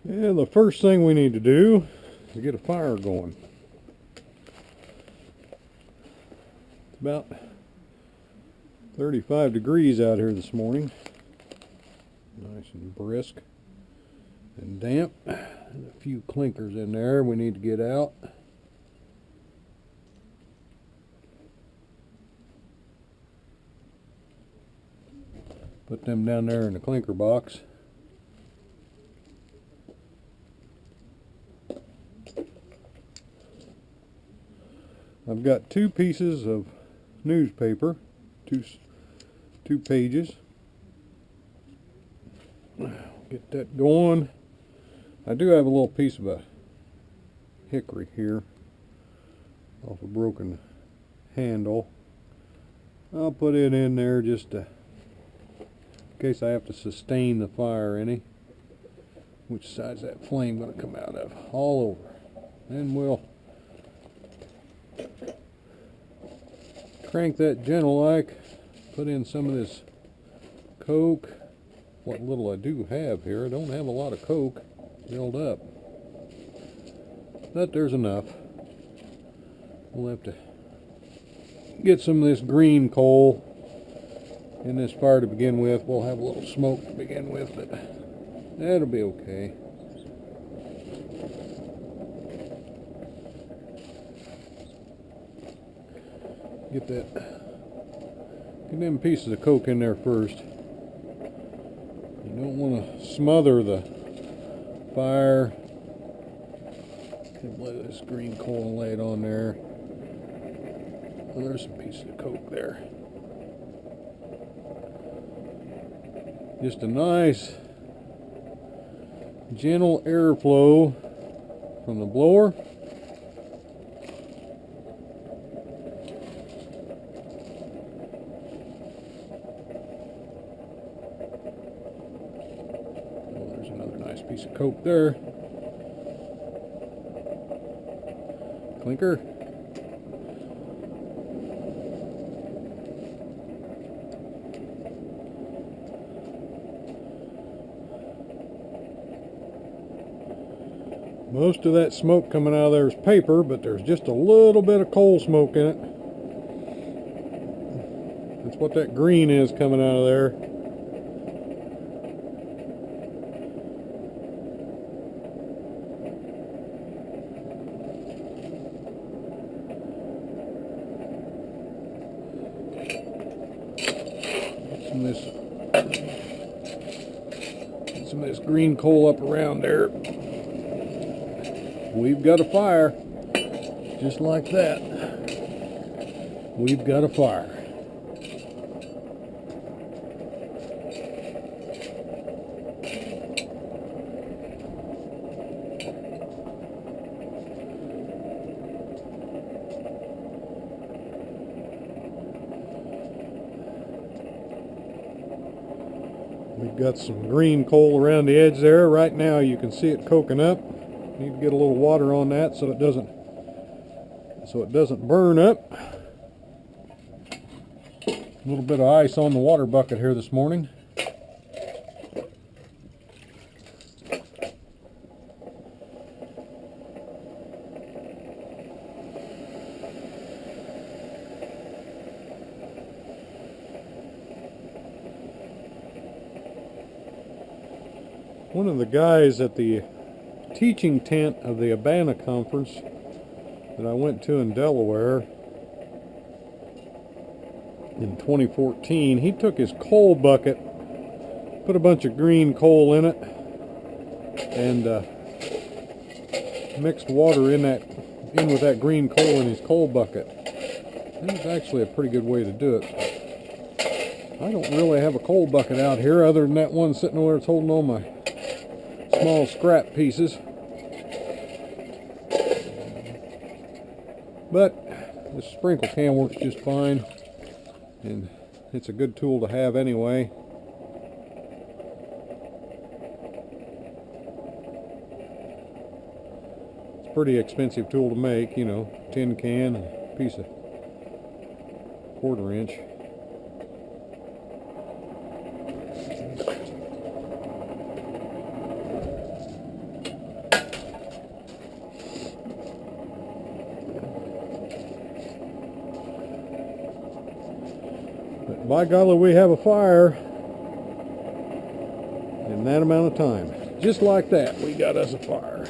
And the first thing we need to do is get a fire going. It's about 35 degrees out here this morning. Nice and brisk and damp. There's a few clinkers in there we need to get out. Put them down there in the clinker box. I've got 2 pieces of newspaper, two pages. Get that going. I do have a little piece of a hickory here off a broken handle. I'll put it in there just in case I have to sustain the fire any. Which side's that flame going to come out of? All over. Then we'll crank that gentle like, put in some of this Coke. What little I do have here, I don't have a lot of Coke built up, but there's enough. We'll have to get some of this green coal in this fire to begin with. We'll have a little smoke to begin with, but that'll be okay. Get them pieces of Coke in there first. You don't want to smother the fire. Lay this green coal and lay it on there. Oh, there's some pieces of Coke there. Just a nice gentle airflow from the blower. Oh, there's another nice piece of Coke there. Clinker. Most of that smoke coming out of there is paper, but there's just a little bit of coal smoke in it. That's what that green is coming out of there. Get some of this green coal up around there. We've got a fire. Just like that. We've got a fire. We've got some green coal around the edge there. Right now you can see it coking up. Need to get a little water on that so it doesn't burn up. A little bit of ice on the water bucket here this morning. One of the guys at the teaching tent of the Abana conference that I went to in Delaware in 2014, he took his coal bucket, put a bunch of green coal in it, and mixed water in with that green coal in his coal bucket. That was actually a pretty good way to do it. I don't really have a coal bucket out here other than that one sitting over there that's holding all my small scrap pieces. But this sprinkle can works just fine, and it's a good tool to have anyway. It's a pretty expensive tool to make, you know, tin can and a piece of 1/4 inch. But by golly, we have a fire in that amount of time. Just like that, we got us a fire.